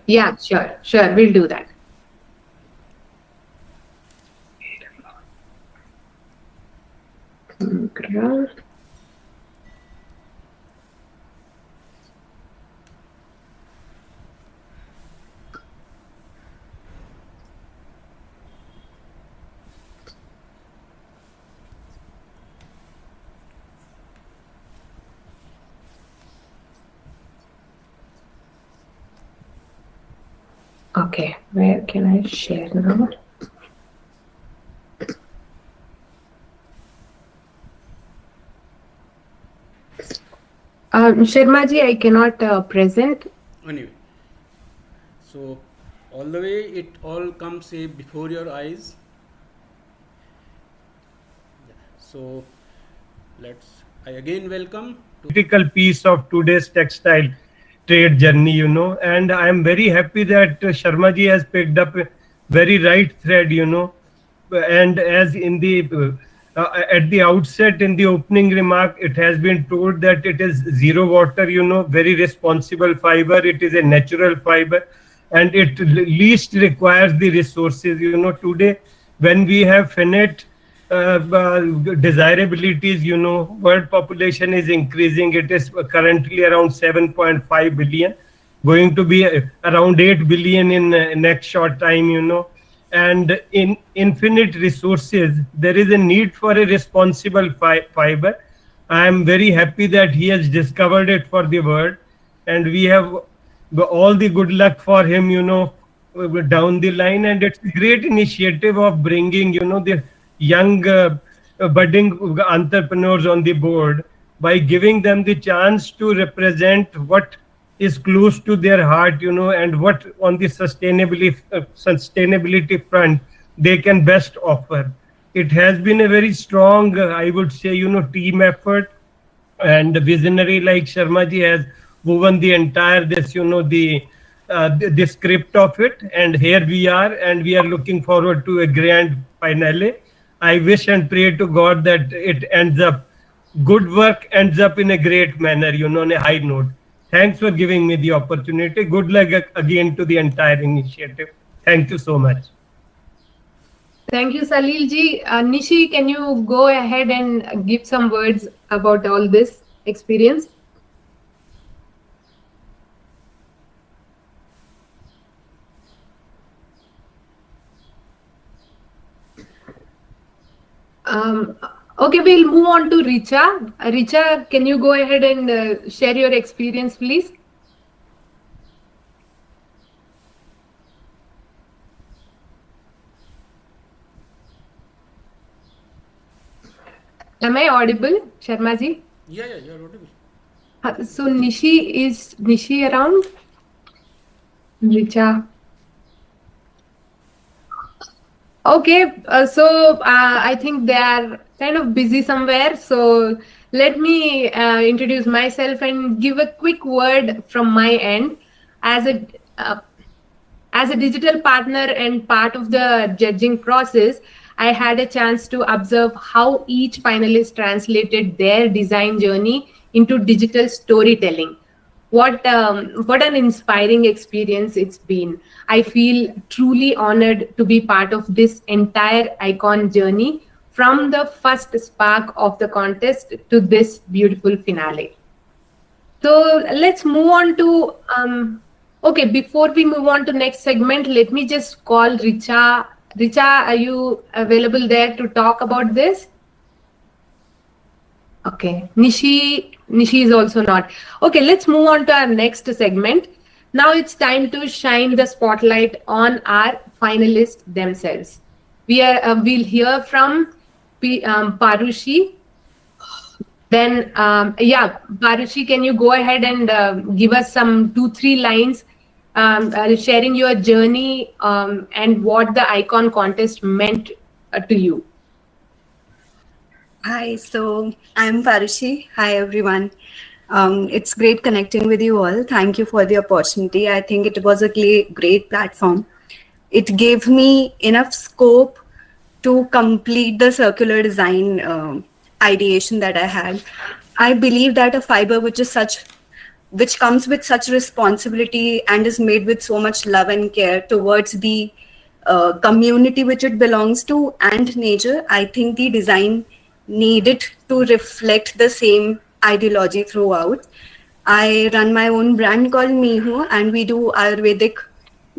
Yeah, sure. We'll do that. Okay, where can I share now? Sharma ji, I cannot present. Anyway, so all the way it all comes before your eyes. So I again welcome to critical piece of today's textile trade journey, and I am very happy that Sharma ji has picked up a very right thread, and as in the at the outset in the opening remark, it has been told that it is zero water, very responsible fiber. It is a natural fiber, and it least requires the resources. Today when we have finite desirabilities, world population is increasing. It is currently around 7.5 billion, going to be around 8 billion in next short time, and in infinite resources, there is a need for a responsible fiber. I am very happy that he has discovered it for the world, and we have all the good luck for him, down the line. And it's a great initiative of bringing, the young budding entrepreneurs on the board by giving them the chance to represent what is close to their heart, and what on the sustainability front they can best offer. It has been a very strong, I would say, team effort, and the visionary like Sharma ji has woven the entire this, the script of it, and here we are, and we are looking forward to a grand finale. I wish and pray to God that it ends up, good work ends up in a great manner, on a high note. Thanks for giving me the opportunity. Good luck again to the entire initiative. Thank you so much. Thank you, Salil ji. Nishi, can you go ahead and give some words about all this experience? Okay, we'll move on to Richa. Richa, can you go ahead and share your experience, please? Am I audible, Sharma ji? Yeah, you're audible. So is Nishi around? Richa. Okay, so I think they are kind of busy somewhere. So let me introduce myself and give a quick word from my end. As a digital partner and part of the judging process, I had a chance to observe how each finalist translated their design journey into digital storytelling. What an inspiring experience it's been. I feel truly honored to be part of this entire icon journey, from the first spark of the contest to this beautiful finale. So let's move on to okay, before we move on to next segment, let me just call Richa. Richa, are you available there to talk about this? Okay, Nishi is also not. Okay, let's move on to our next segment. Now it's time to shine the spotlight on our finalists themselves. We'll hear from Parushi. Then, Parushi, can you go ahead and give us some 2-3 lines sharing your journey and what the icon contest meant to you? Hi, so I'm Parushi. Hi, everyone. It's great connecting with you all. Thank you for the opportunity. I think it was a great platform. It gave me enough scope to complete the circular design ideation that I had. I believe that a fiber which is such which comes with such responsibility and is made with so much love and care towards the community which it belongs to and nature, I think the design needed to reflect the same ideology throughout. I run my own brand called Meho, and we do Ayurvedic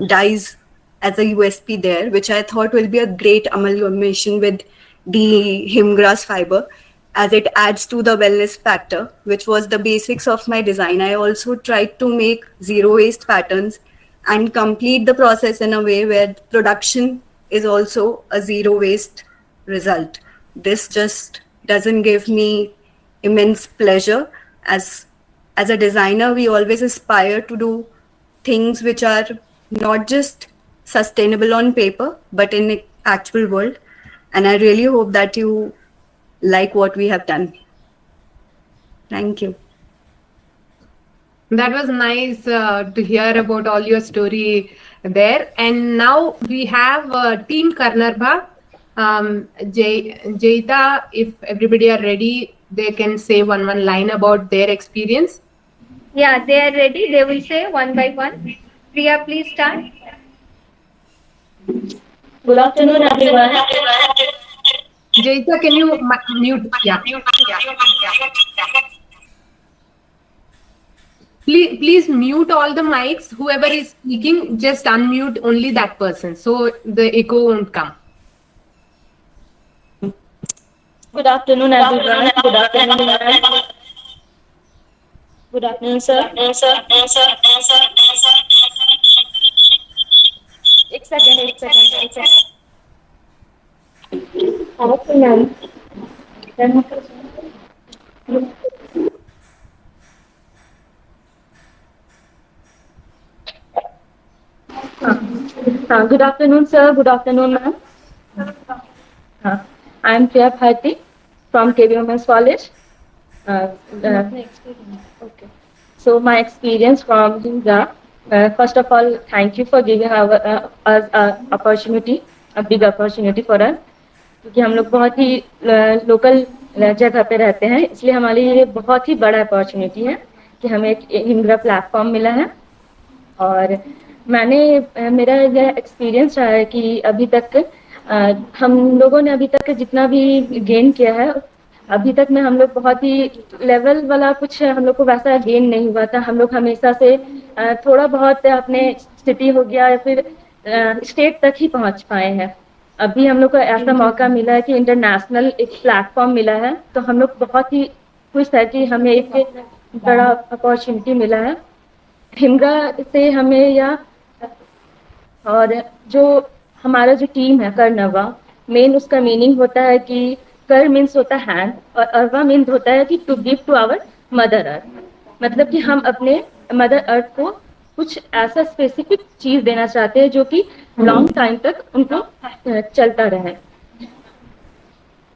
dyes as a USP there, which I thought will be a great amalgamation with the himgrass fiber, as it adds to the wellness factor, which was the basics of my design. I also tried to make zero waste patterns and complete the process in a way where production is also a zero waste result. This just doesn't give me immense pleasure. As a designer, we always aspire to do things which are not just sustainable on paper, but in the actual world. And I really hope that you like what we have done. Thank you. That was nice to hear about all your story there. And now we have Team Karnarba. Jaita, if everybody are ready, they can say one line about their experience. Yeah, they are ready. They will say one by one. Priya, please start. Good afternoon, everyone. Jaita, can you mute? Yeah. Please mute all the mics. Whoever is speaking, just unmute only that person, so the echo won't come. Good afternoon, everyone. Good afternoon, ma'am. Good afternoon, sir. एक second. Okay, ma'am. Good afternoon, sir. Good afternoon, ma'am. I am Priya Bharti from KB Women's College. Okay. So my experience from HimGra. First of all, thank you for giving us an opportunity, a big opportunity for us. क्योंकि हम लोग बहुत ही local जगह पे रहते हैं, इसलिए हमारे लिए बहुत ही बड़ा अपॉर्चुनिटी है कि हमें एक HimGra प्लेटफॉर्म मिला है। और मेरा यह एक्सपीरियंस रहा है कि अभी तक हम लोगों ने अभी तक जितना भी गेन किया है, अभी तक में हम लोग बहुत ही लेवल वाला कुछ हम लोग को वैसा गेन नहीं हुआ था। हम लोग हमेशा से थोड़ा बहुत अपने सिटी हो गया या फिर स्टेट तक ही पहुंच पाए हैं। अभी हम लोग को ऐसा मौका मिला है कि इंटरनेशनल एक प्लेटफॉर्म मिला है, तो हम लोग बहुत ही खुश है कि हमें एक बड़ा अपॉर्चुनिटी मिला है HimGra से हमें। और जो हमारा जो टीम है करनवा, मेन उसका मीनिंग होता है कि कर मीन्स होता है हैंड और अरवा मीन्स होता है कि to give to our mother earth, मतलब कि हम अपने मदर अर्थ को कुछ ऐसा स्पेसिफिक चीज देना चाहते हैं जो कि लॉन्ग टाइम तक उनको चलता रहे।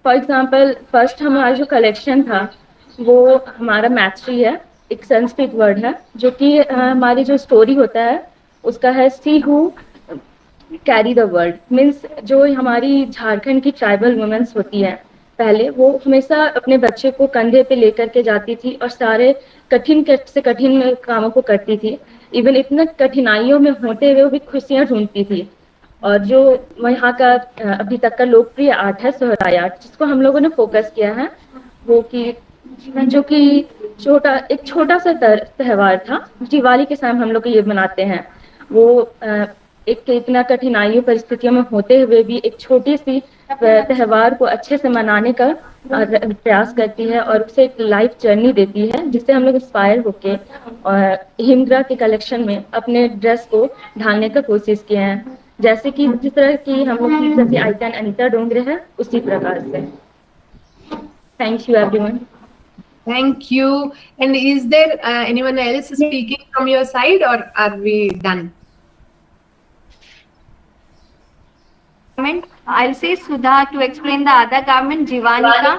फॉर एग्जाम्पल, फर्स्ट हमारा जो कलेक्शन था वो हमारा मैत्री है, एक संस्कृत वर्ड है, जो कि हमारी जो स्टोरी होता है उसका है see who carry the world. Means जो हमारी झारखंड की ट्राइबल वुमेन्स होती है, पहले वो हमेशा अपने बच्चे को कंधे पे लेकर के जाती थी और सारे कठिन से कठिन कामों को करती थी। इवन इतना कठिनाइयों में होते हुए भी खुशियाँ ढूंढती थी। और जो यहाँ का अभी तक का लोकप्रिय आर्ट है सोहराई आर्ट, जिसको हम लोगों ने फोकस किया है, वो कि जो कि एक छोटा सा त्यौहार था, दिवाली के समय हम लोग ये मनाते हैं। वो एक इतना कठिनाइयों परिस्थितियों में होते हुए भी एक छोटी सी त्यौहार को अच्छे से मनाने का प्रयास करती है और उसे एक लाइफ जर्नी देती है, जिससे हम लोग इंस्पायर होके और HimGra के कलेक्शन में अपने ड्रेस को ढालने का कोशिश किए हैं। जैसे कि जिस तरह की हम लोग की जैसे आइकन अनीता डोंगरे है, उसी प्रकार से। Thank you everyone. Thank you. And is there anyone else speaking from your side, or are we done? I'll say Sudha to explain the other garment, Jivanika.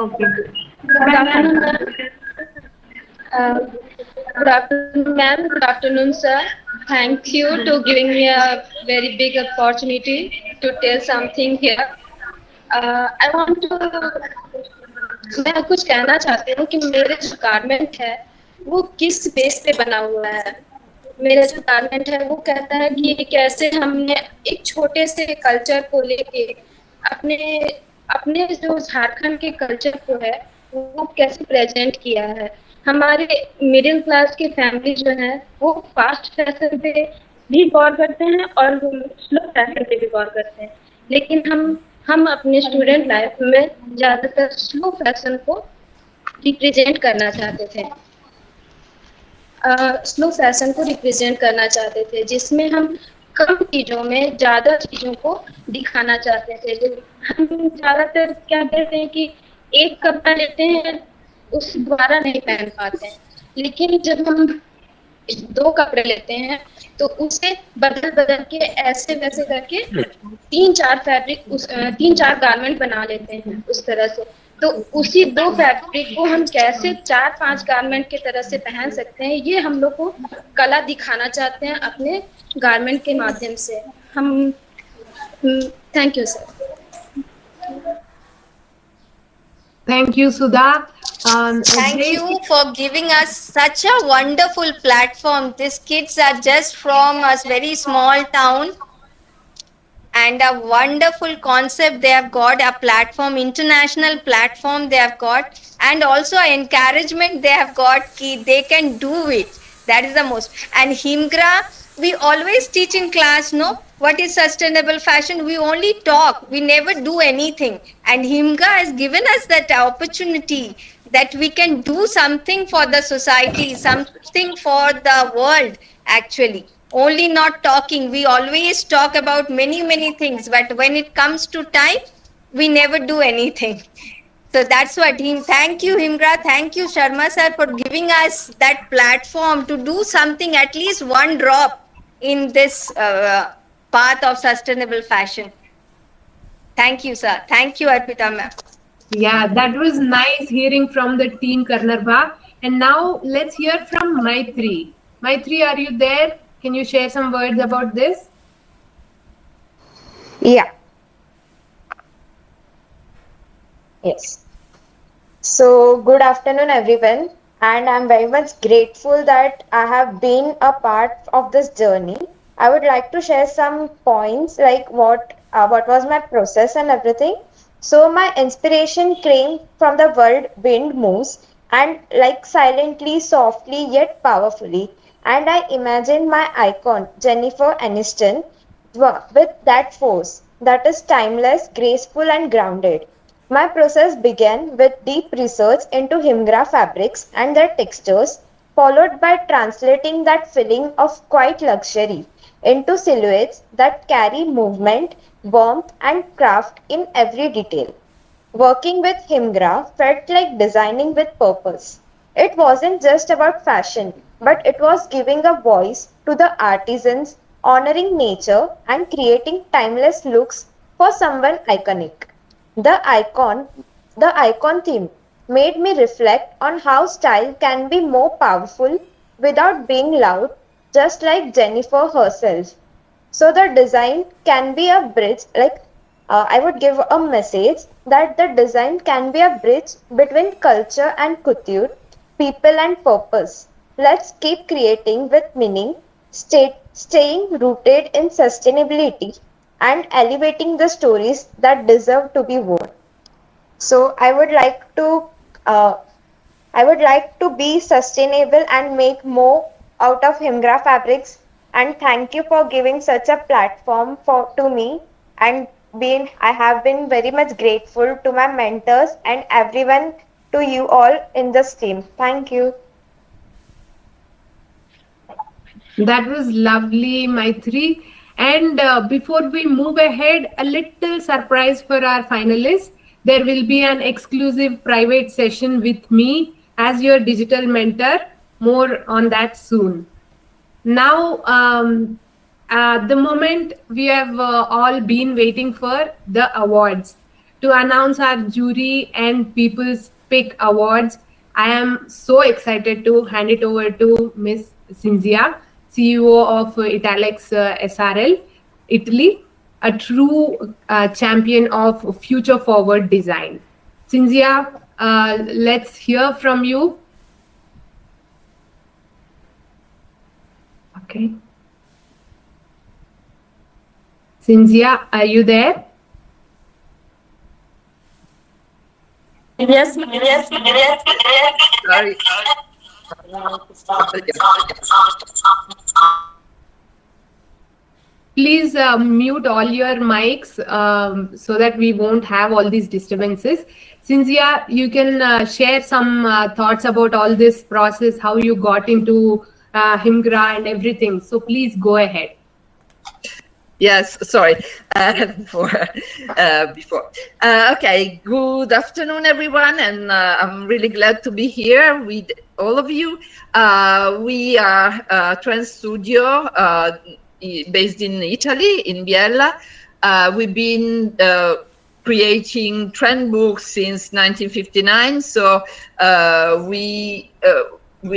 Okay. Good afternoon, ma'am. Good afternoon, sir. Thank you to giving me a very big opportunity to tell something here. I want to मैं कुछ कहना चाहती हूँ कि मेरे जो garment है वो किस बेस पे बना हुआ है। मेरा जो गारमेंट है वो कहता है कि कैसे हमने एक छोटे से कल्चर को लेके अपने अपने जो झारखंड के कल्चर को है वो कैसे प्रेजेंट किया है। हमारे मिडिल क्लास की फैमिली जो है वो फास्ट फैशन पे भी गौर करते हैं और स्लो फैशन पे भी गौर करते हैं, लेकिन हम अपने स्टूडेंट लाइफ में ज्यादातर स्लो फैशन को रिप्रेजेंट करना चाहते थे। स्लो फैशन को रिप्रेजेंट करना चाहते थे, जिसमें हम कम चीजों में ज्यादा चीजों को दिखाना चाहते थे। जो हम ज्यादातर क्या कहते हैं कि एक कपड़ा लेते हैं उस दोबारा नहीं पहन पाते हैं, लेकिन जब हम 2 कपड़े लेते हैं तो उसे बदल बदल के ऐसे वैसे करके 3-4 गारमेंट बना लेते हैं उस तरह से। तो उसी 2 फैब्रिक को हम कैसे 4-5 गारमेंट के तरह से पहन सकते हैं, ये हम लोग को कला दिखाना चाहते हैं अपने गारमेंट के माध्यम से। हम thank you sir. Thank you, Sudha. Thank Great. you for giving us such a wonderful platform. These kids are just from a very small town, and a wonderful concept they have got, a platform, international platform they have got, and also encouragement they have got ki they can do it. That is the most. And HimGra, we always teach in class, no, what is sustainable fashion. We only talk, we never do anything, and HimGra has given us that opportunity that we can do something for the society, something for the world actually. Only not talking. We always talk about many things, but when it comes to time, we never do anything. So that's what thank you, HimGra, thank you, Sharma sir, for giving us that platform to do something, at least one drop in this path of sustainable fashion. Thank you, sir. Thank you, Arpita ma'am. Yeah, that was nice hearing from the team, Karnarba. And now let's hear from Maitri. Maitri, are you there? Can you share some words about this? Yeah. Yes. So, good afternoon, everyone. And I'm very much grateful that I have been a part of this journey. I would like to share some points like what was my process and everything. So, my inspiration came from the word wind moves and like silently, softly, yet powerfully. And I imagined my icon, Jennifer Aniston, with that force that is timeless, graceful, and grounded. My process began with deep research into HimGra fabrics and their textures, followed by translating that feeling of quiet luxury into silhouettes that carry movement, warmth, and craft in every detail. Working with HimGra felt like designing with purpose. It wasn't just about fashion, but it was giving a voice to the artisans, honoring nature, and creating timeless looks for someone iconic. The icon theme made me reflect on how style can be more powerful without being loud, just like Jennifer herself. So the design can be a bridge, I would give a message that the design can be a bridge between culture and couture, people and purpose. Let's keep creating with meaning, staying rooted in sustainability and elevating the stories that deserve to be worn. So I would like to be sustainable and make more out of HimGra fabrics. And thank you for giving such a platform to me. And I have been very much grateful to my mentors and everyone, to you all in this team. Thank you. That was lovely, Maitri. And before we move ahead, a little surprise for our finalists. There will be an exclusive private session with me as your digital mentor. More on that soon. Now, the moment we have all been waiting for, the awards. To announce our jury and People's Pick Awards, I am so excited to hand it over to Miss Cinzia, CEO of Italtex SRL, Italy, a true champion of future-forward design. Cinzia, let's hear from you. Okay. Cynthia, are you there? Yes, Sorry. Please mute all your mics so that we won't have all these disturbances. Cynthia, you can share some thoughts about all this process, how you got into HimGra and everything. So please go ahead. Yes, sorry for before. Okay, good afternoon, everyone, and I'm really glad to be here with all of you. We are Trend Studio based in Italy, in Biella. We've been creating trend books since 1959, so we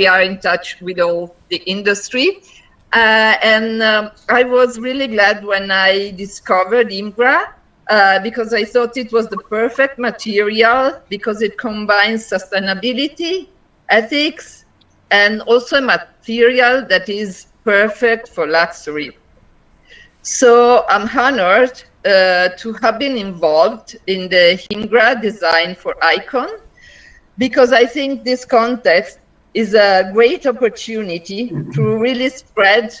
are in touch with all the industry. I was really glad when I discovered HimGra because I thought it was the perfect material because it combines sustainability, ethics, and also a material that is perfect for luxury. So I'm honored to have been involved in the HimGra design for Icon because I think this context is a great opportunity to really spread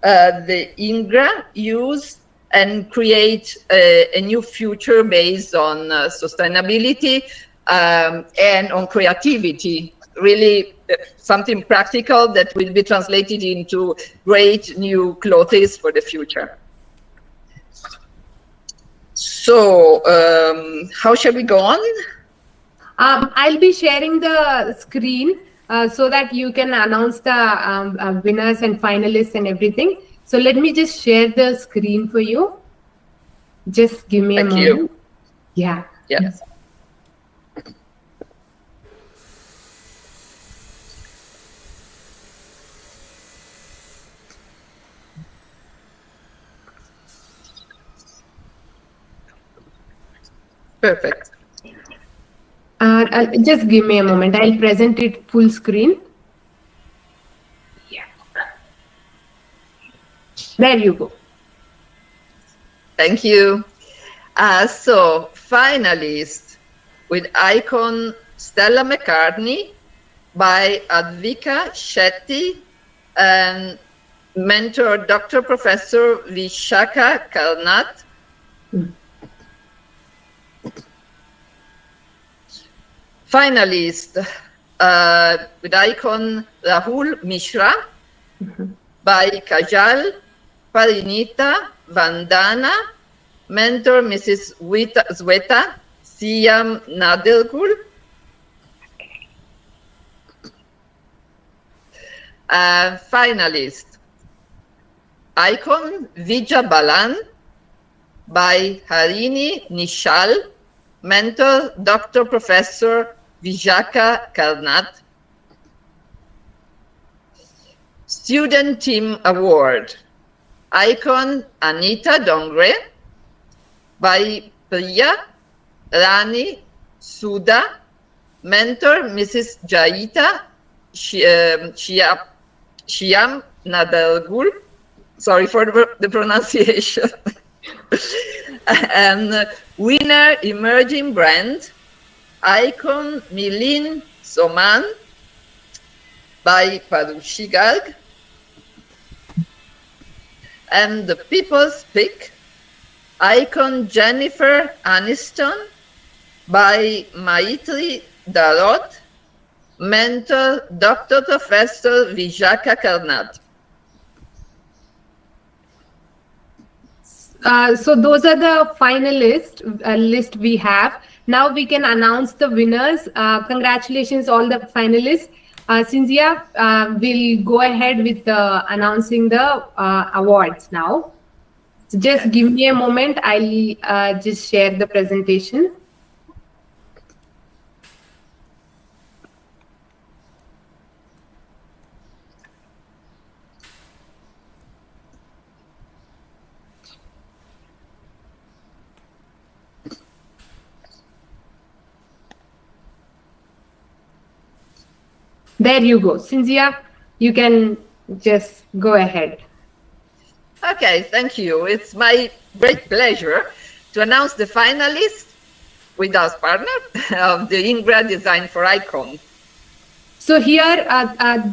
the HimGra use and create a new future based on sustainability and on creativity, really something practical that will be translated into great new clothes for the future. So how shall we go on? I'll be sharing the screen so that you can announce the winners and finalists and everything. So let me just share the screen for you. Just give me a moment. Thank you. Yeah. Yes. Perfect. Just give me a moment. I'll present it full screen. Yeah. There you go. Thank you. So, finalist with icon Stella McCartney by Advika Shetty and mentor Dr. Professor Vishaka Karnat. Finalist with icon Rahul Mishra by Kajal Parinita Vandana, mentor Mrs. Zweta Siam Nadelgul. Finalist icon Vijay Balan by Harini Nishal, mentor Dr. Professor Vijaka Karnat. Student Team Award icon Anita Dongre by Priya Rani Suda, mentor Mrs. Jaita Shyam Nadalgul. Sorry for the pronunciation. And winner emerging brand icon Milind Soman by Parushi Garg. And the People's Pick icon Jennifer Aniston by Maitri Darot, mentor Dr. Professor Vijaka Karnat. So those are the finalist list we have. Now we can announce the winners. Congratulations all the finalists. Cynthia will go ahead with announcing the awards now. So just give me a moment. I'll just share the presentation. There you go. Cynthia, you can Just go ahead. Okay, thank you. It's my great pleasure to announce the finalists with our partner of the HimGra Design for Icon. So here,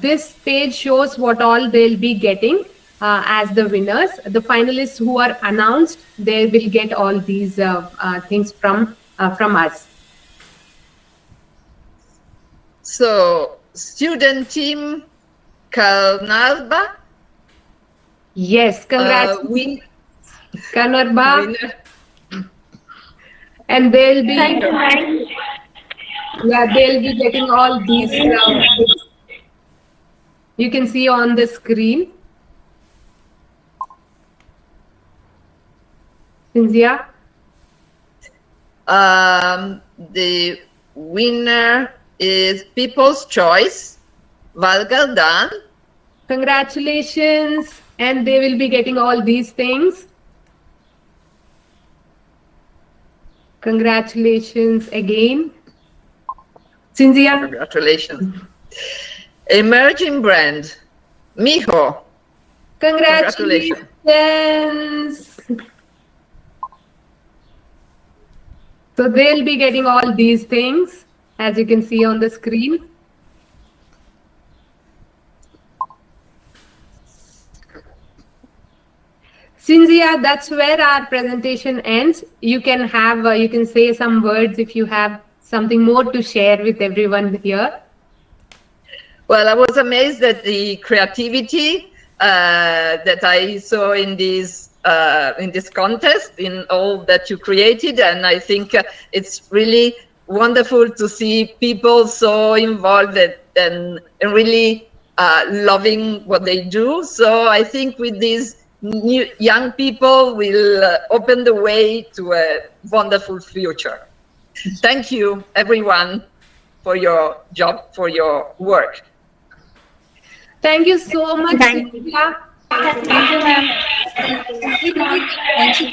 this page shows what all they'll be getting as the winners. The finalists who are announced, they will get all these things from us. So, student team Karnalba. Yes, congrats, Kanarba. Winner. And they'll be, they'll be getting all these. You can see on the screen. Cynthia? The winner is People's Choice, Valgaldan. Congratulations. And they will be getting all these things. Congratulations again. Cynthia? Congratulations. Emerging brand, Meho. Congratulations. So they'll be getting all these things, as you can see on the screen. Cynthia, that's where our presentation ends. You can have, you can say some words if you have something more to share with everyone here. Well, I was amazed at the creativity that I saw in this contest, in all that you created, and I think it's really wonderful to see people so involved and really loving what they do. So I think with these new young people will open the way to a wonderful future. Thank you, everyone, for your job, for your work. Thank you so much, Cynthia. Thank you, ma'am. Thank you.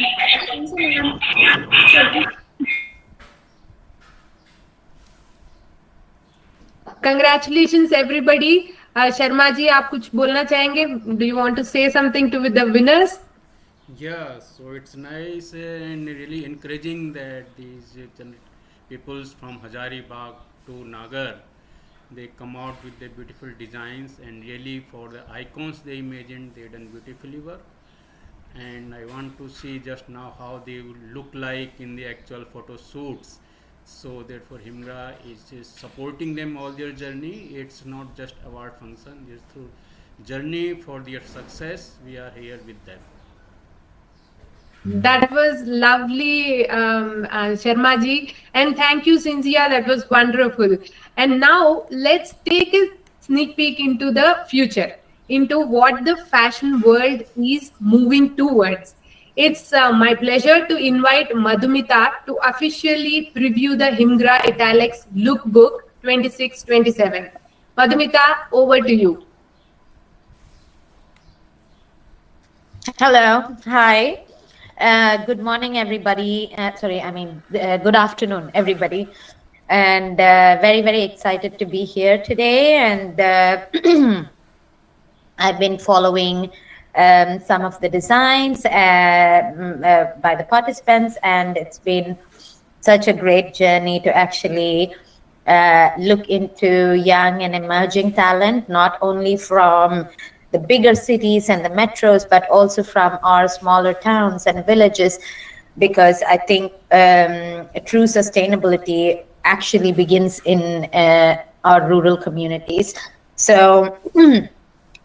Congratulations, everybody. Sharma ji, आप कुछ बोलना चाहेंगे? Do you want to say something to with the winners? Yeah, so it's nice and really encouraging that these peoples from Hazaribagh to Nagar, they come out with the beautiful designs, and really for the icons they imagined, they done beautifully work. And I want to see just now how they will look like in the actual photo shoots. So therefore HimGra is supporting them all their journey. It's not just award function, it's through journey for their success. We are here with them. That was lovely, Sharma ji, and thank you, Cynthia. That was wonderful. And now let's take a sneak peek into the future, into what the fashion world is moving towards. It's my pleasure to invite Madhumita to officially preview the HimGra Italtex Lookbook 26-27. Madhumita, over to you. Hello, hi. Good morning, everybody. Good afternoon, everybody. And very, very excited to be here today. And I've been following some of the designs by the participants, and it's been such a great journey to actually look into young and emerging talent, not only from the bigger cities and the metros, but also from our smaller towns and villages, because I think true sustainability actually begins in our rural communities. So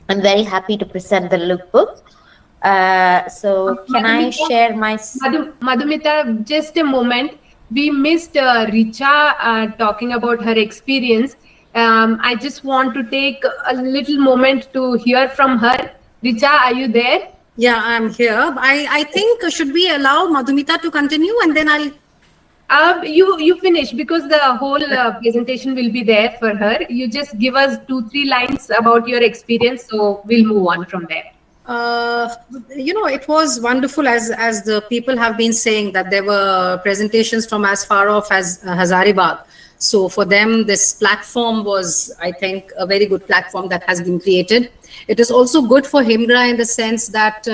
I'm very happy to present the lookbook. So can I share my... Madhumita, just a moment. We missed Richa talking about her experience. I just want to take a little moment to hear from her. Richa, are you there? Yeah, I'm here. I think should we allow Madhumita to continue, and then I'll... You finish, because the whole presentation will be there for her. You just give us 2-3 lines about your experience, so we'll move on from there. It was wonderful, as the people have been saying, that there were presentations from as far off as Hazaribagh. So for them, this platform was, I think, a very good platform that has been created. It is also good for HimGra in the sense that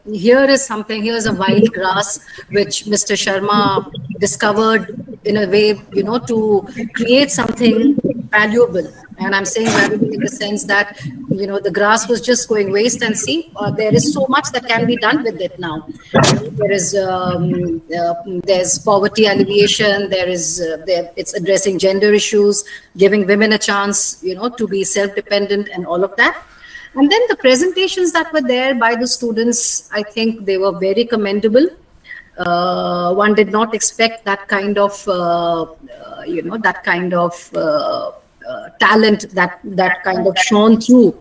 here's a wild grass which Mr. Sharma discovered in a way, to create something valuable. And I'm saying valuable in the sense that, the grass was just going waste, and see, there is so much that can be done with it now. There's poverty alleviation, it's addressing gender issues, giving women a chance, to be self-dependent and all of that. And then the presentations that were there by the students, I think they were very commendable. One did not expect that kind of, talent that kind of shone through,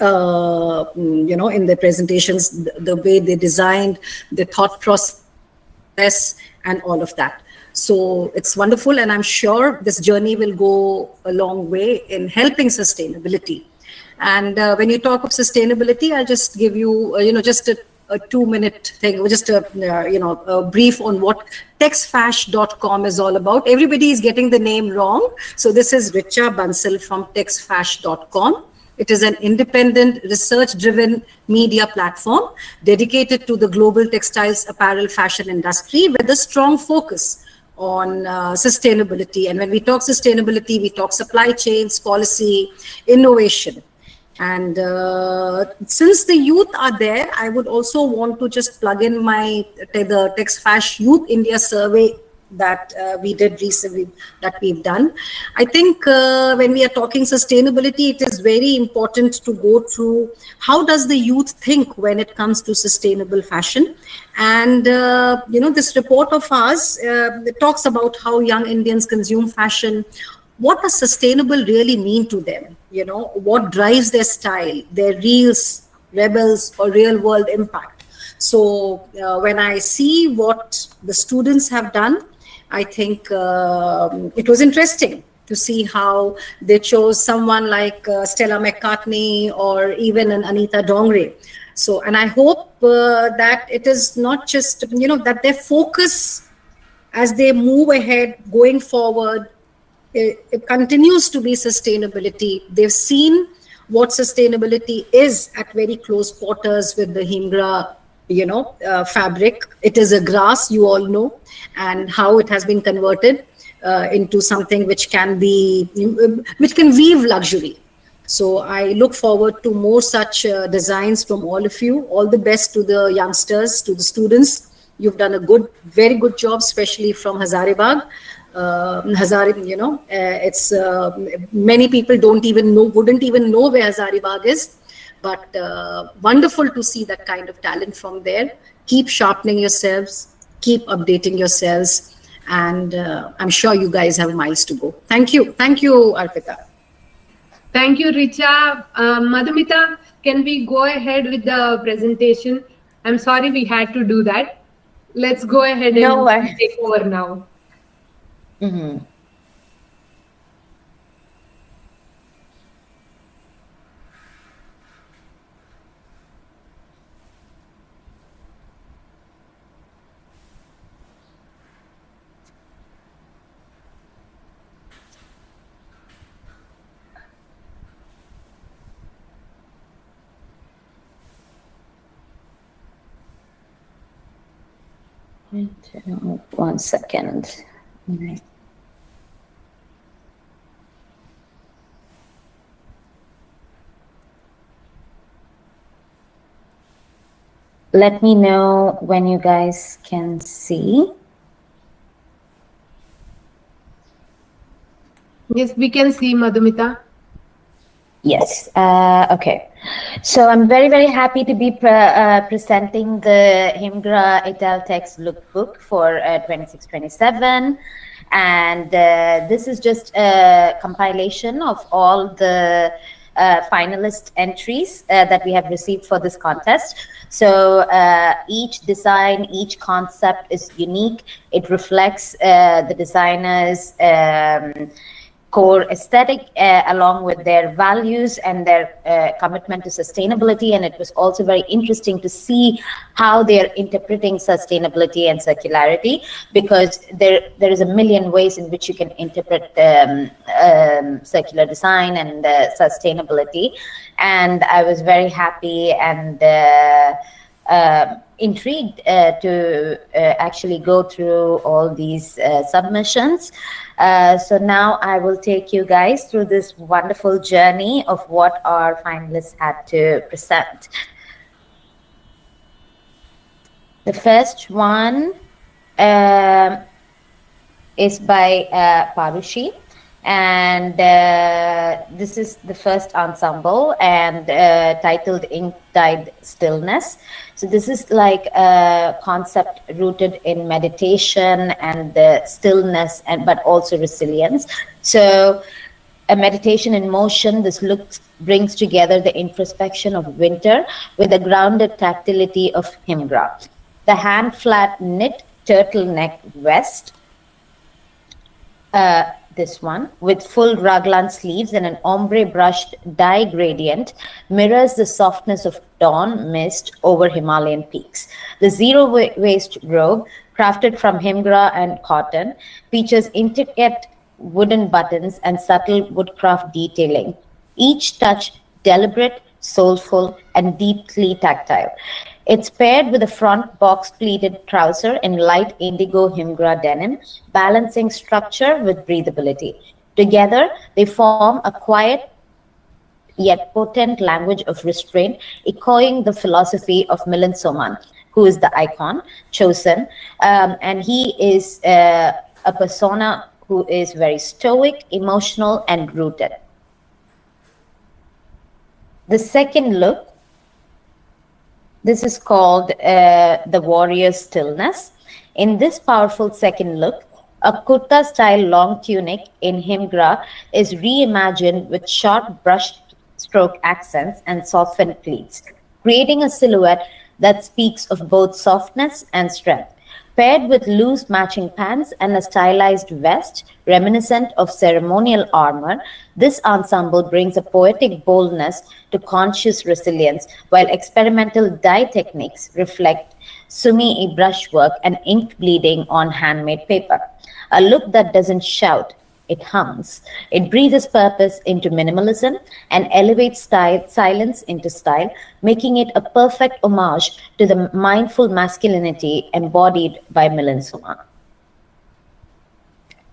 in the presentations, the way they designed, the thought process, and all of that. So it's wonderful, and I'm sure this journey will go a long way in helping sustainability. And when you talk of sustainability, I'll just give you, just a 2-minute thing, just a brief on what texfash.com is all about. Everybody is getting the name wrong. So this is Richa Bansal from texfash.com. It is an independent, research-driven media platform dedicated to the global textiles, apparel, fashion industry with a strong focus on sustainability. And when we talk sustainability, we talk supply chains, policy, innovation. And since the youth are there, I would also want to just plug in the TexFash Youth India survey that we did recently, that we've done. I think when we are talking sustainability, it is very important to go through how does the youth think when it comes to sustainable fashion. And, this report of ours it talks about how young Indians consume fashion. What does sustainable really mean to them? What drives their style, their reels, rebels, or real world impact? So when I see what the students have done, I think it was interesting to see how they chose someone like Stella McCartney or even an Anita Dongre. So, and I hope that it is not just, that their focus as they move ahead, going forward, it continues to be sustainability. They've seen what sustainability is at very close quarters with the HimGra, fabric. It is a grass, you all know, and how it has been converted into something which can weave luxury. So I look forward to more such designs from all of you. All the best to the youngsters, to the students. You've done a very good job, especially from Hazaribagh. It's many people wouldn't even know where Hazaribagh is, but wonderful to see that kind of talent from there. Keep sharpening yourselves, keep updating yourselves, and I'm sure you guys have miles to go. Thank you, Arpita. Thank you, Richa. Madhumita, can we go ahead with the presentation? I'm sorry we had to do that. Let's go ahead and take over now. Mm-hmm. One second. Okay. Let me know when you guys can see. Yes, we can see, Madhumita. Yes. Okay. So I'm very, very happy to be presenting the HimGra Italtex lookbook for 26-27. And this is just a compilation of all the finalist entries that we have received for this contest. So each design, each concept is unique. It reflects the designer's core aesthetic along with their values and their commitment to sustainability. And it was also very interesting to see how they're interpreting sustainability and circularity, because there is a million ways in which you can interpret circular design and sustainability. And I was very happy and intrigued to actually go through all these submissions. So now I will take you guys through this wonderful journey of what our finalists had to present. The first one is by Parushi, and this is the first ensemble, and titled Ink Dyed Stillness. So this is like a concept rooted in meditation and the stillness, and but also resilience. So a meditation in motion, this look brings together the introspection of winter with the grounded tactility of HimGra. The hand flat knit turtleneck vest, this one, with full raglan sleeves and an ombre brushed dye gradient, mirrors the softness of dawn mist over Himalayan peaks. The zero waist robe, crafted from HimGra and cotton, features intricate wooden buttons and subtle woodcraft detailing, each touch deliberate, soulful, and deeply tactile. It's paired with a front box pleated trouser in light indigo HimGra denim, balancing structure with breathability. Together, they form a quiet yet potent language of restraint, echoing the philosophy of Milind Soman, who is the icon chosen. And he is a persona who is very stoic, emotional, and rooted. The second look, this is called the Warrior's Stillness. In this powerful second look, a kurta style long tunic in HimGra is reimagined with sharp brush stroke accents and softened pleats, creating a silhouette that speaks of both softness and strength. Paired with loose matching pants and a stylized vest reminiscent of ceremonial armor, this ensemble brings a poetic boldness to conscious resilience, while experimental dye techniques reflect sumi brushwork and ink bleeding on handmade paper. A look that doesn't shout, it hums. It breathes purpose into minimalism and elevates silence into style, making it a perfect homage to the mindful masculinity embodied by Milind Soman.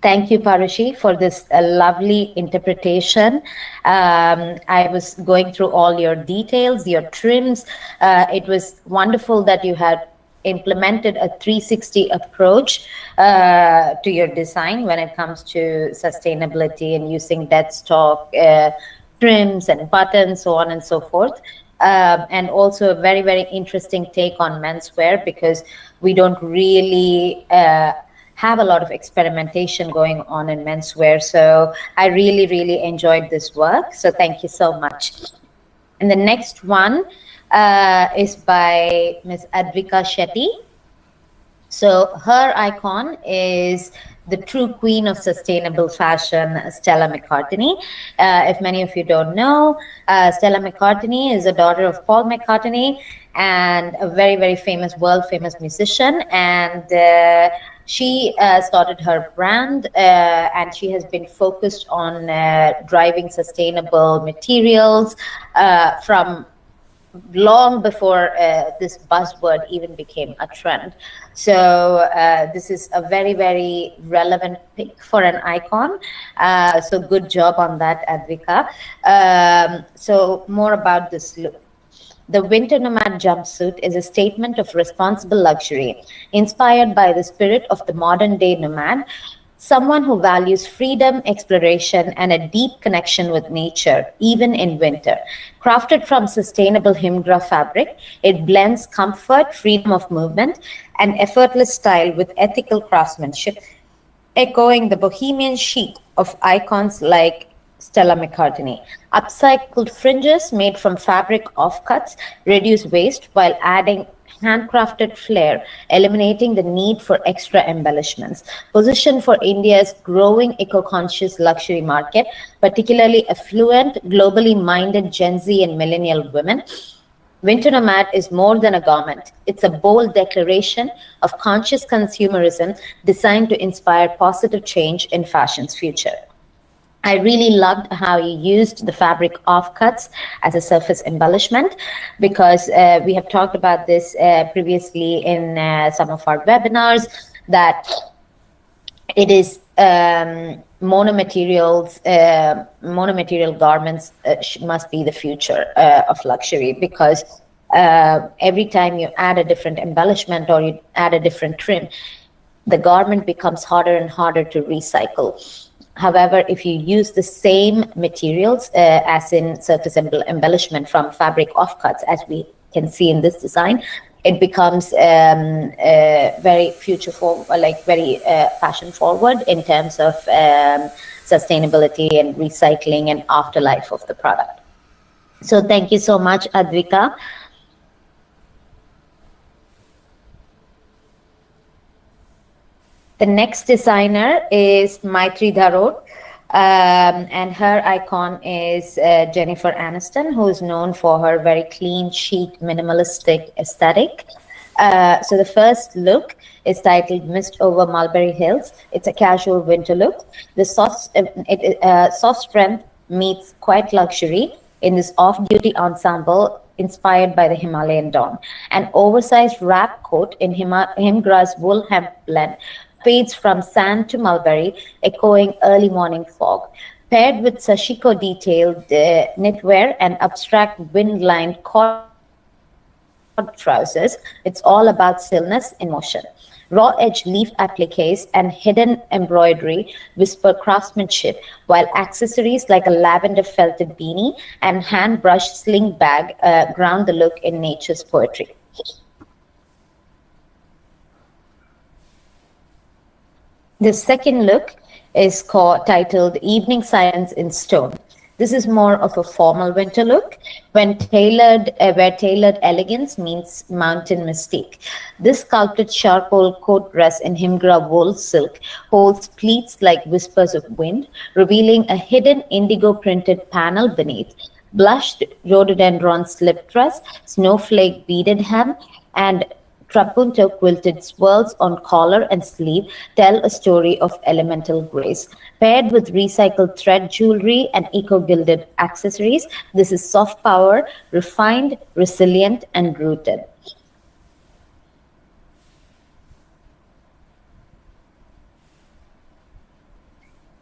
Thank you, Parushi, for this lovely interpretation. I was going through all your details, your trims. It was wonderful that you had implemented a 360 approach to your design when it comes to sustainability and using dead stock trims and buttons, so on and so forth. And also a very, very interesting take on menswear, because we don't really have a lot of experimentation going on in menswear. So I really, really enjoyed this work. So thank you so much. And the next one is by Ms. Advika Shetty. So her icon is the true queen of sustainable fashion, Stella McCartney. If many of you don't know, Stella McCartney is a daughter of Paul McCartney and a very, very famous, world famous musician. And she started her brand and she has been focused on driving sustainable materials from long before this buzzword even became a trend. So this is a very, very relevant pick for an icon. So good job on that, Advika. So more about this look. The winter nomad jumpsuit is a statement of responsible luxury, inspired by the spirit of the modern day nomad, someone who values freedom, exploration, and a deep connection with nature, even in winter. Crafted from sustainable HimGra fabric, it blends comfort, freedom of movement, and effortless style with ethical craftsmanship, echoing the bohemian chic of icons like Stella McCartney. Upcycled fringes made from fabric offcuts reduce waste while adding handcrafted flair, eliminating the need for extra embellishments. Positioned for India's growing eco-conscious luxury market, particularly affluent, globally minded Gen Z and millennial women, Winter Nomad is more than a garment. It's a bold declaration of conscious consumerism designed to inspire positive change in fashion's future. I really loved how you used the fabric offcuts as a surface embellishment, because we have talked about this previously in some of our webinars, that it is monomaterial garments must be the future of luxury, because every time you add a different embellishment or you add a different trim, the garment becomes harder and harder to recycle. However, if you use the same materials, as in surface embellishment from fabric offcuts, as we can see in this design, it becomes very future forward, like very fashion forward in terms of sustainability and recycling and afterlife of the product. So thank you so much, Advika. The next designer is Maitri Dharod, and her icon is Jennifer Aniston, who is known for her very clean, chic, minimalistic aesthetic. So the first look is titled Mist Over Mulberry Hills. It's a casual winter look. The soft strength meets quiet luxury in this off-duty ensemble inspired by the Himalayan dawn. An oversized wrap coat in HimGra's wool hemp blend fades from sand to mulberry, echoing early morning fog. Paired with sashiko detailed knitwear and abstract wind-lined cord trousers, it's all about stillness in motion. Raw edge leaf appliques and hidden embroidery whisper craftsmanship, while accessories like a lavender felted beanie and hand-brushed sling bag ground the look in nature's poetry. The second look is titled Evening Silence in Stone. This is more of a formal winter look where tailored elegance meets mountain mystique. This sculpted charcoal coat dress in HimGra wool silk holds pleats like whispers of wind, revealing a hidden indigo printed panel beneath. Blushed rhododendron slip dress, snowflake beaded hem, and trapunto quilted swirls on collar and sleeve tell a story of elemental grace. Paired with recycled thread jewelry and eco-gilded accessories, this is soft power, refined, resilient, and rooted.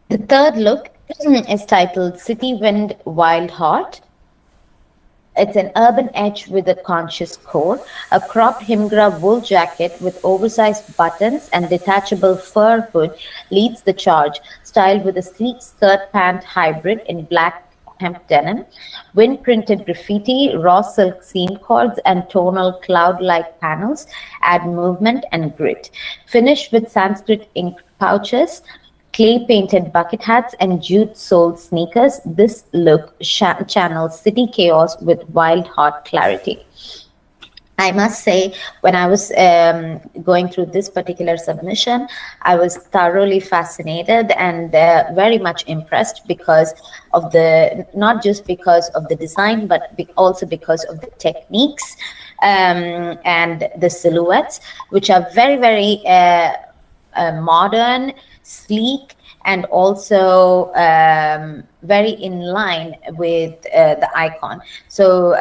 The third look is titled City Wind Wild Heart. It's an urban edge with a conscious core, a cropped HimGra wool jacket with oversized buttons and detachable fur hood leads the charge, styled with a sleek skirt pant hybrid in black hemp denim, wind-printed graffiti, raw silk seam cords, and tonal cloud-like panels add movement and grit. Finished with Sanskrit ink pouches, clay-painted bucket hats, and jute-soled sneakers, this look channels city chaos with wild heart clarity. I must say, when I was going through this particular submission, I was thoroughly fascinated and very much impressed because of not just because of the design, but also because of the techniques and the silhouettes, which are very, very modern, sleek, and also very in line with the icon. So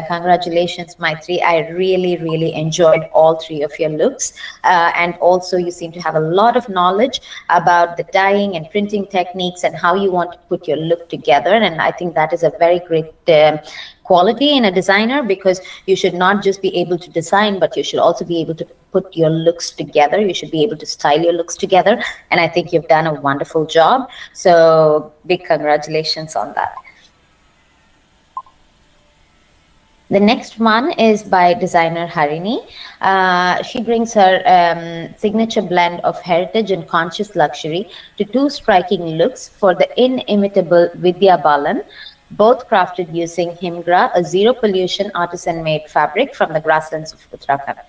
congratulations, Maitri. I really, really enjoyed all three of your looks. And also you seem to have a lot of knowledge about the dyeing and printing techniques and how you want to put your look together. And I think that is a very great quality in a designer, because you should not just be able to design, but you should also be able to put your looks together. You should be able to style your looks together. And I think you've done a wonderful job. So big congratulations on that. The next one is by designer Harini. She brings her signature blend of heritage and conscious luxury to two striking looks for the inimitable Vidya Balan, both crafted using HimGra, a zero-pollution artisan-made fabric from the grasslands of Uttarakhand.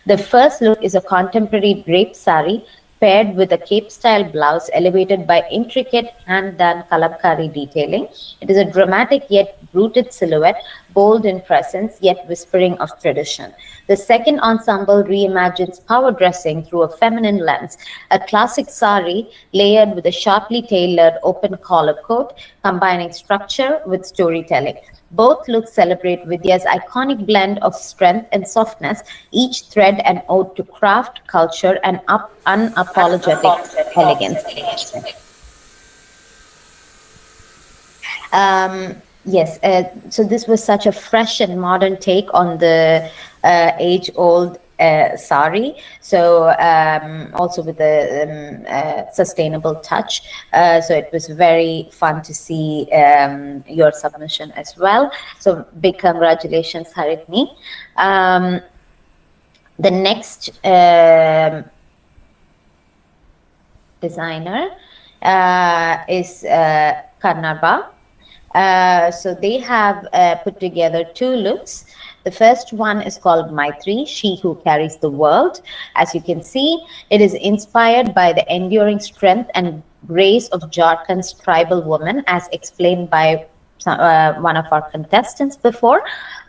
The first look is a contemporary draped sari paired with a cape-style blouse elevated by intricate hand-done kalamkari detailing. It is a dramatic yet rooted silhouette, bold in presence yet whispering of tradition. The second ensemble reimagines power dressing through a feminine lens, a classic sari layered with a sharply tailored open collar coat, combining structure with storytelling. Both looks celebrate Vidya's iconic blend of strength and softness, each thread an ode to craft, culture, and unapologetic elegance. Yes, so this was such a fresh and modern take on the age-old sari, so also with a sustainable touch. So it was very fun to see your submission as well. So big congratulations, Harini. The next designer is Karnaba. So they have put together two looks. The first one is called Maitri, She Who Carries the World. As you can see, it is inspired by the enduring strength and grace of Jharkhand's tribal woman, as explained by one of our contestants before.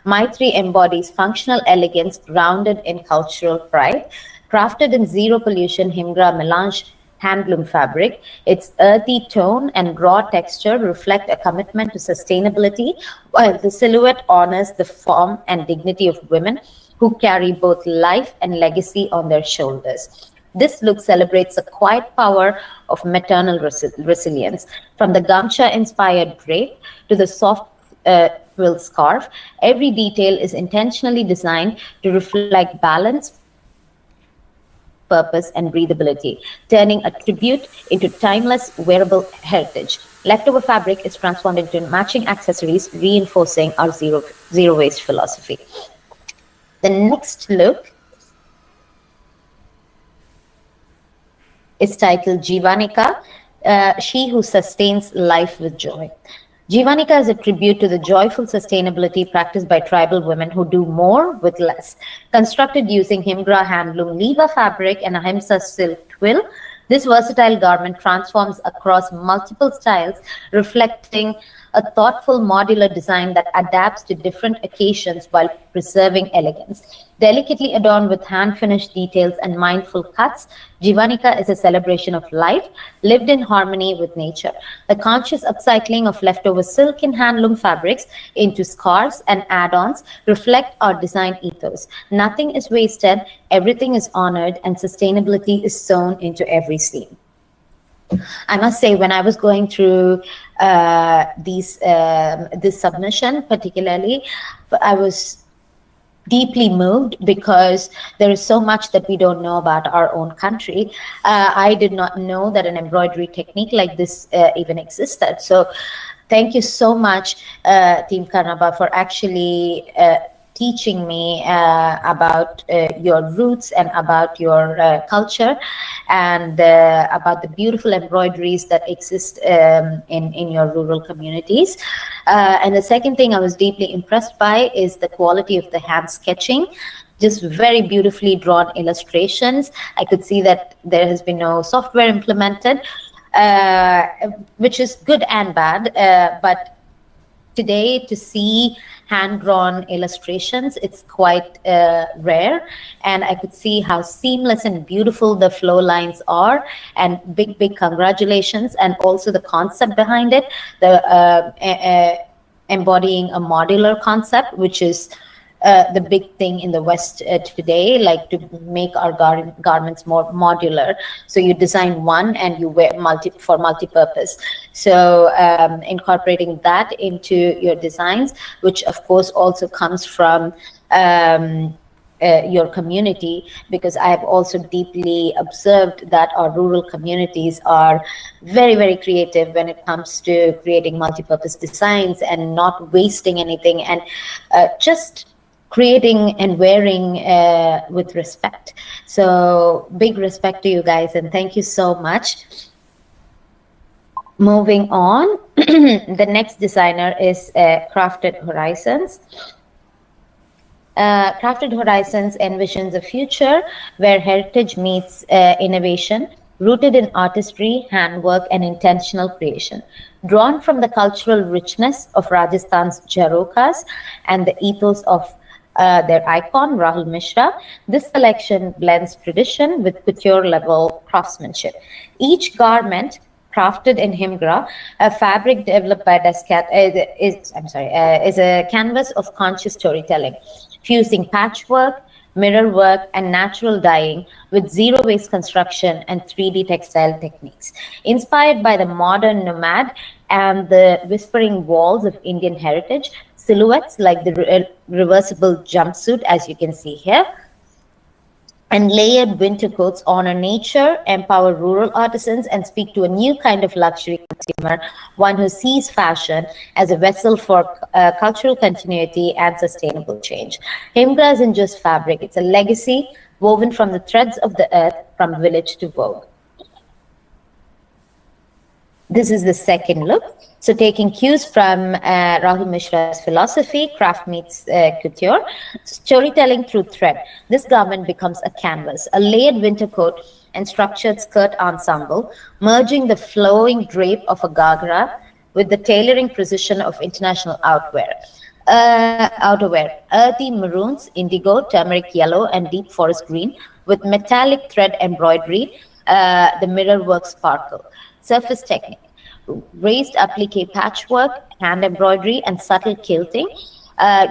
Maitri embodies functional elegance grounded in cultural pride. Crafted in zero pollution HimGra melange handloom fabric, its earthy tone and raw texture reflect a commitment to sustainability, while the silhouette honors the form and dignity of women who carry both life and legacy on their shoulders. This look celebrates the quiet power of maternal resilience. From the Gamcha-inspired drape to the soft twill scarf, every detail is intentionally designed to reflect balance, purpose, and breathability, turning a tribute into timeless wearable heritage. Leftover fabric is transformed into matching accessories, reinforcing our zero waste philosophy. The next look is titled Jivanika, She Who Sustains Life with Joy. Jivanika is a tribute to the joyful sustainability practiced by tribal women who do more with less. Constructed using HimGra handloom leva fabric and ahimsa silk twill, this versatile garment transforms across multiple styles, reflecting a thoughtful modular design that adapts to different occasions while preserving elegance. Delicately adorned with hand-finished details and mindful cuts, Jivanika is a celebration of life, lived in harmony with nature. The conscious upcycling of leftover silk and handloom fabrics into scarves and add-ons reflect our design ethos. Nothing is wasted, everything is honored, and sustainability is sewn into every seam. I must say, when I was going through this submission particularly, I was deeply moved because there is so much that we don't know about our own country. I did not know that an embroidery technique like this even existed. So thank you so much, Team Karnaba, for actually teaching me about your roots and about your culture and about the beautiful embroideries that exist in your rural communities. And the second thing I was deeply impressed by is the quality of the hand sketching. Just very beautifully drawn illustrations. I could see that there has been no software implemented, which is good and bad, but today to see hand-drawn illustrations, it's quite rare, and I could see how seamless and beautiful the flow lines are, and big congratulations. And also the concept behind it, the embodying a modular concept, which is the big thing in the West today, like to make our garments more modular. So you design one and you wear for multi-purpose. So incorporating that into your designs, which of course also comes from your community, because I have also deeply observed that our rural communities are very, very creative when it comes to creating multi-purpose designs and not wasting anything, and just creating and wearing with respect. So big respect to you guys, and thank you so much. Moving on, the next designer is Crafted Horizons. Crafted Horizons envisions a future where heritage meets innovation, rooted in artistry, handwork, and intentional creation. Drawn from the cultural richness of Rajasthan's Jharokas and the ethos of their icon, Rahul Mishra, this collection blends tradition with couture-level craftsmanship. Each garment crafted in HimGra, a fabric developed by is a canvas of conscious storytelling, fusing patchwork, mirror work, and natural dyeing with zero-waste construction and 3D textile techniques. Inspired by the modern nomad and the whispering walls of Indian heritage, silhouettes like the reversible jumpsuit, as you can see here, and layered winter coats honor nature, empower rural artisans, and speak to a new kind of luxury consumer, one who sees fashion as a vessel for cultural continuity and sustainable change. HimGra isn't just fabric, it's a legacy woven from the threads of the earth, from village to vogue. This is the second look. So taking cues from Rahul Mishra's philosophy, craft meets couture, storytelling through thread. This garment becomes a canvas, a layered winter coat and structured skirt ensemble, merging the flowing drape of a gagra with the tailoring precision of international outerwear. Earthy maroons, indigo, turmeric yellow, and deep forest green with metallic thread embroidery, the mirror work sparkle. Surface technique. Raised applique patchwork, hand embroidery, and subtle quilting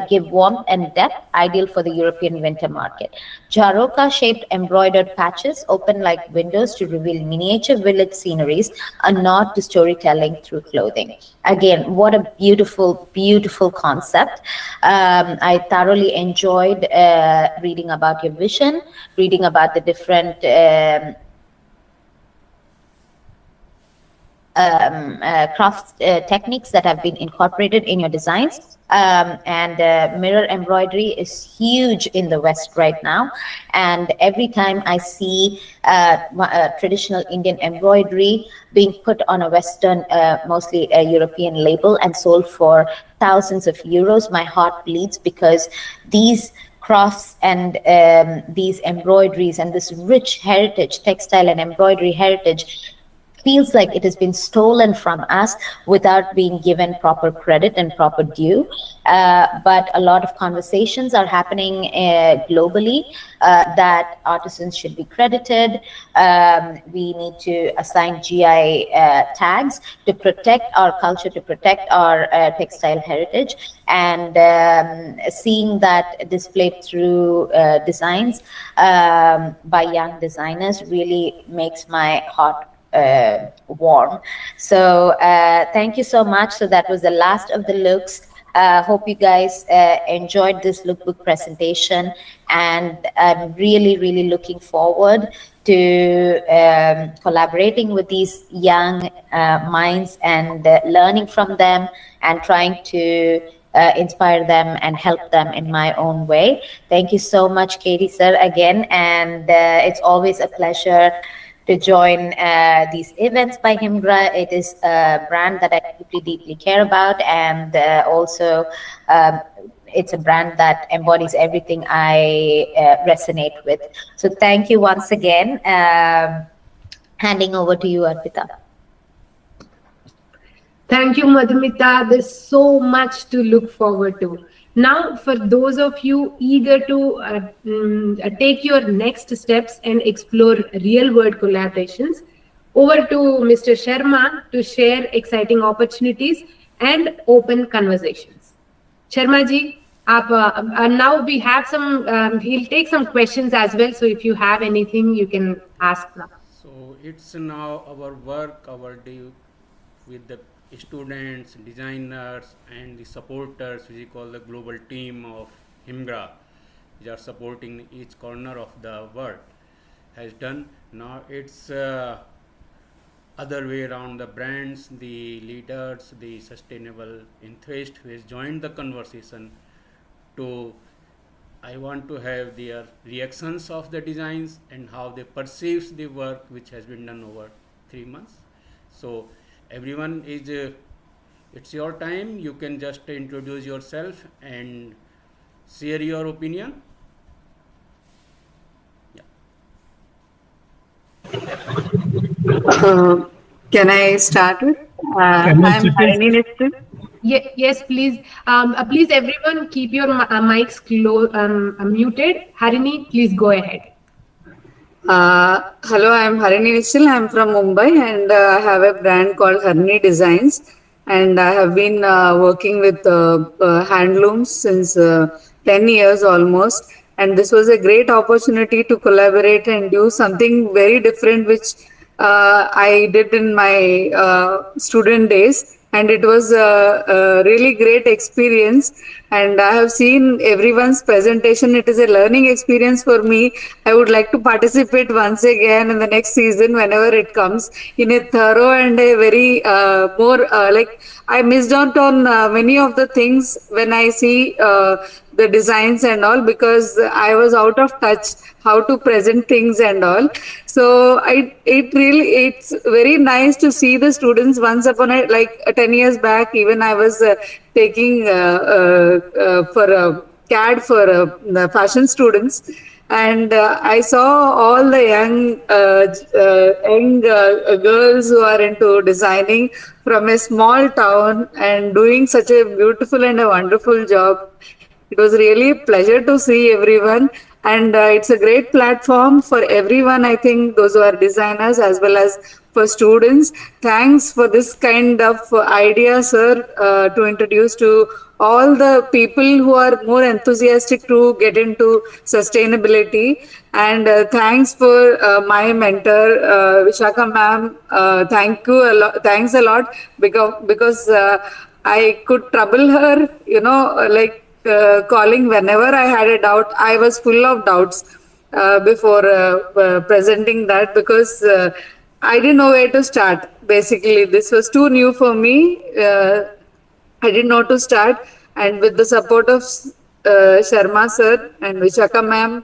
give warmth and depth, ideal for the European winter market. Jharoka-shaped embroidered patches open like windows to reveal miniature village sceneries, a nod to storytelling through clothing. Again, what a beautiful, beautiful concept. I thoroughly enjoyed reading about your vision, reading about the different crafts techniques that have been incorporated in your designs. Mirror embroidery is huge in the West right now. And every time I see traditional Indian embroidery being put on a Western, mostly a European label and sold for thousands of euros, my heart bleeds, because these crafts and these embroideries and this rich heritage, textile and embroidery heritage, feels like it has been stolen from us without being given proper credit and proper due. But a lot of conversations are happening globally that artisans should be credited. We need to assign GI tags to protect our culture, to protect our textile heritage. And seeing that displayed through designs by young designers really makes my heart warm. So thank you so much. So that was the last of the looks. Hope you guys enjoyed this lookbook presentation, and I'm really looking forward to collaborating with these young minds and learning from them and trying to inspire them and help them in my own way. Thank you so much, Katie sir, again, and it's always a pleasure to join these events by HimGra. It is a brand that I deeply care about, and also it's a brand that embodies everything I resonate with. So thank you once again. Handing over to you, Arpita. Thank you, Madhumita. There's so much to look forward to. Now, for those of you eager to take your next steps and explore real-world collaborations, over to Mr. Sharma to share exciting opportunities and open conversations. Sharma ji, now we have some, he'll take some questions as well. So if you have anything, you can ask now. So it's now our work, our day with the students, designers, and the supporters, which we call the global team of HimGra. which are supporting each corner of the world, has done. Now it's other way around, the brands, the leaders, the sustainable enthusiasts who has joined the conversation to, I want to have their reactions of the designs and how they perceive the work which has been done over 3 months. So everyone is, it's your time. You can just introduce yourself and share your opinion. Can I start with? Can I I'm chip in? Harini Nistin. Yes, please. Please, everyone, keep your mics muted. Harini, please go ahead. Hello, I'm Harini Nistin. I'm from Mumbai and I have a brand called Harini Designs. And I have been working with handlooms since 10 years almost. And this was a great opportunity to collaborate and do something very different, which I did in my student days. And it was a really great experience. And I have seen everyone's presentation. It is a learning experience for me. I would like to participate once again in the next season whenever it comes, in a thorough and a very more like, I missed out on many of the things when I see the designs and all, because I was out of touch how to present things and all. So it's very nice to see the students once upon a, like 10 years back, even I was taking for CAD for the fashion students. And I saw all the young girls who are into designing from a small town and doing such a beautiful and a wonderful job. It was really a pleasure to see everyone. And it's a great platform for everyone, I think, those who are designers as well as for students. Thanks for this kind of idea, sir, to introduce to all the people who are more enthusiastic to get into sustainability. And thanks for my mentor, Vishaka ma'am. Thank you a lot. Thanks a lot, because I could trouble her, like calling whenever I had a doubt. I was full of doubts before presenting that, because I didn't know where to start. Basically, this was too new for me. I didn't know to start. And with the support of Sharma sir and Vishaka ma'am,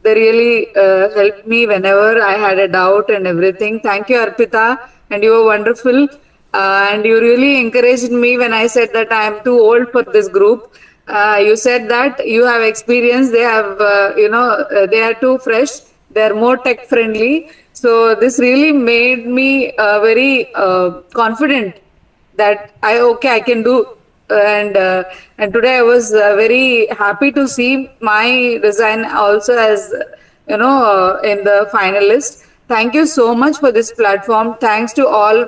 they really helped me whenever I had a doubt and everything. Thank you, Arpita, and you were wonderful. And you really encouraged me when I said that I am too old for this group. You said that you have experience. They have, they are too fresh. They are more tech friendly. So this really made me very confident that I can do. And today I was very happy to see my design also as in the finalist. Thank you so much for this platform. Thanks to all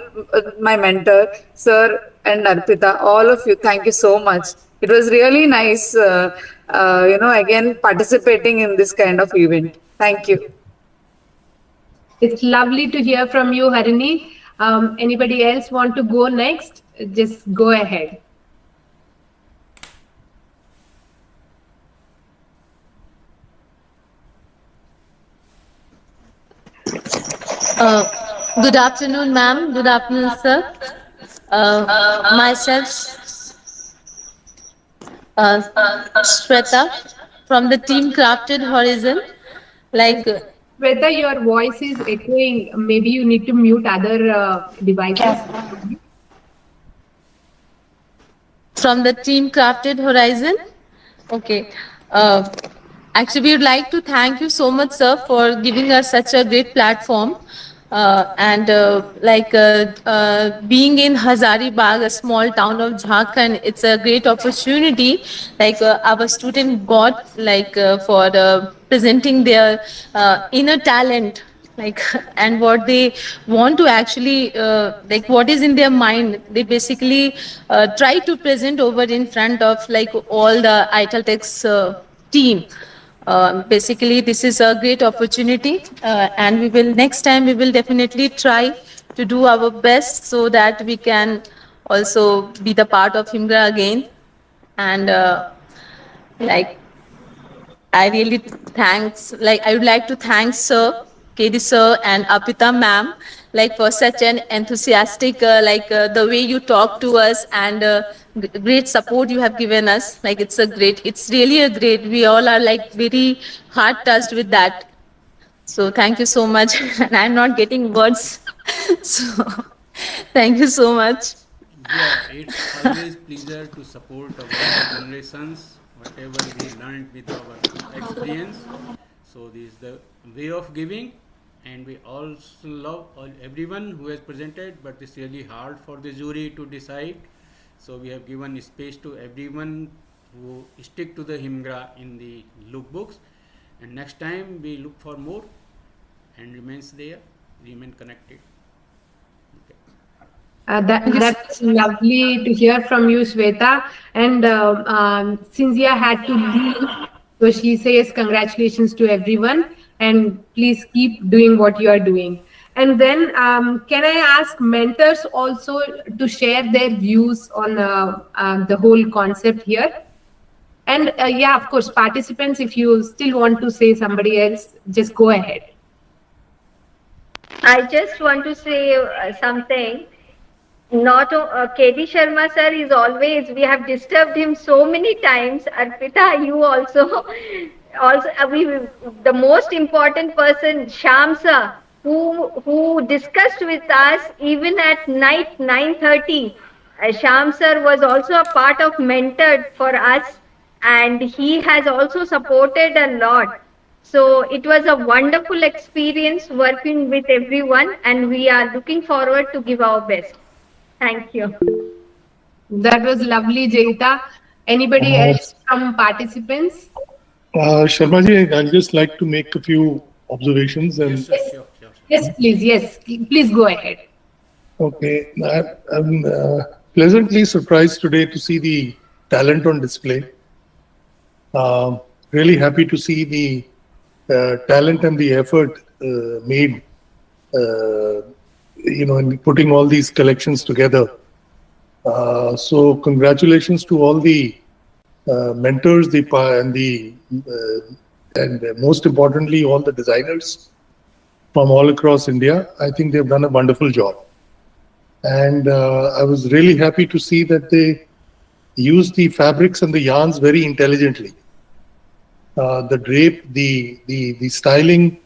my mentor, sir and Arpita, all of you. Thank you so much. It was really nice, again participating in this kind of event. Thank you. It's lovely to hear from you, Harini. Anybody else want to go next? Just go ahead. Good afternoon, ma'am. Good afternoon, sir. Myself, Shweta, from the team Crafted Horizon. Whether your voice is echoing, maybe you need to mute other devices. From the team Crafted Horizon. Okay. Actually, we would like to thank you so much, sir, for giving us such a great platform. Being in Hazaribagh, a small town of Jharkhand, it's a great opportunity. Our student got for presenting their inner talent, and what they want to actually what is in their mind. They basically try to present over in front of all the Italtex team. Basically, this is a great opportunity, and next time we will definitely try to do our best so that we can also be the part of HimGra again. And I really thanks, like I would like to thank Sir, KD Sir and Apita Ma'am, like for such an enthusiastic, the way you talk to us and great support you have given us. Like it's really a great, we all are like very heart touched with that. So thank you so much. And I'm not getting words. So thank you so much. Yeah, it's always pleasure to support our younger generations, whatever we learned with our experience. So this is the way of giving, and we also love everyone who has presented, but it's really hard for the jury to decide. So we have given space to everyone who stick to the HimGra in the lookbooks, and next time we look for more and remains there, remain connected. That's lovely to hear from you, Shweta. And Cynthia had to leave, so she says congratulations to everyone, and please keep doing what you are doing. And then, can I ask mentors also to share their views on the whole concept here? And yeah, of course, participants, if you still want to say somebody else, just go ahead. I just want to say something. Not KD Sharma sir is always, we have disturbed him so many times. Arpita, you also, the most important person, Sham sir, who discussed with us even at night 9:30. Sham sir was also a part of mentor for us, and he has also supported a lot. So it was a wonderful experience working with everyone, and we are looking forward to give our best. Thank you. That was lovely, Jayita. Anybody else from participants? Sharmaji, I'd just like to make a few observations. And Yes, please. Yes, please go ahead. Okay, I'm pleasantly surprised today to see the talent on display. Really happy to see the talent and the effort made in putting all these collections together. So congratulations to all the mentors, and most importantly, all the designers from all across India. I think they've done a wonderful job. And I was really happy to see that they used the fabrics and the yarns very intelligently. The drape, the styling,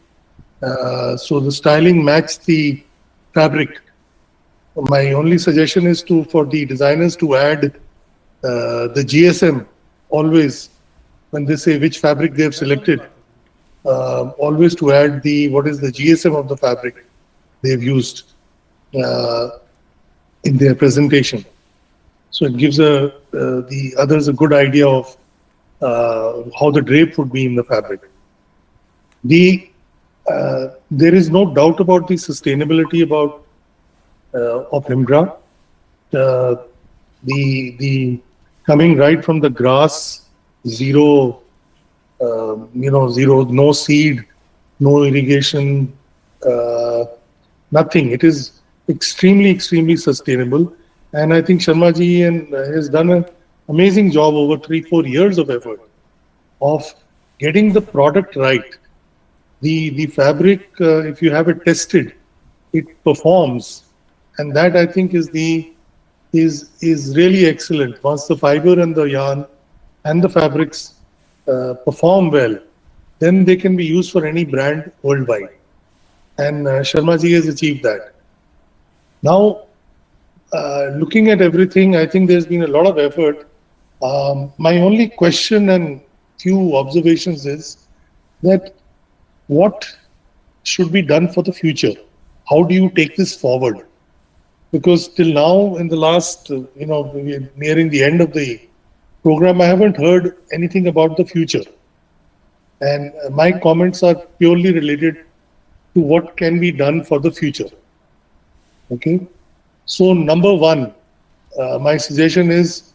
so the styling matched the fabric. My only suggestion is for the designers to add the GSM always when they say which fabric they have selected. Always to add what is the GSM of the fabric they have used in their presentation. So it gives the others a good idea of how the drape would be in the fabric. There is no doubt about the sustainability of HimGra. The coming right from the grass, zero, no seed, no irrigation, nothing. It is extremely, extremely sustainable. And I think Sharmaji has done an amazing job over 3-4 years of effort of getting the product right. The fabric, if you have it tested, it performs, and that I think is really excellent. Once the fiber and the yarn and the fabrics perform well, then they can be used for any brand worldwide. And Sharmaji has achieved that. Now, looking at everything, I think there's been a lot of effort. My only question and few observations is that what should be done for the future? How do you take this forward? Because till now, in the last, we're nearing the end of the program, I haven't heard anything about the future. And my comments are purely related to what can be done for the future. Okay. So number one, my suggestion is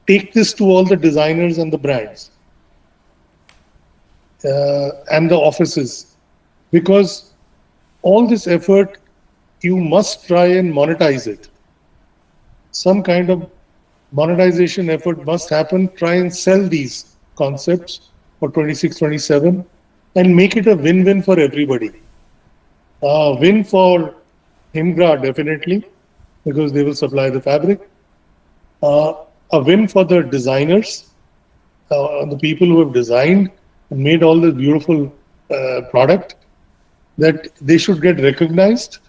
take this to all the designers and the brands and the offices, because all this effort, you must try and monetize it. Some kind of monetization effort must happen. Try and sell these concepts for 26-27 and make it a win-win for everybody. Win for HimGra definitely, because they will supply the fabric. A win for the designers, the people who have designed and made all this beautiful product, that they should get recognized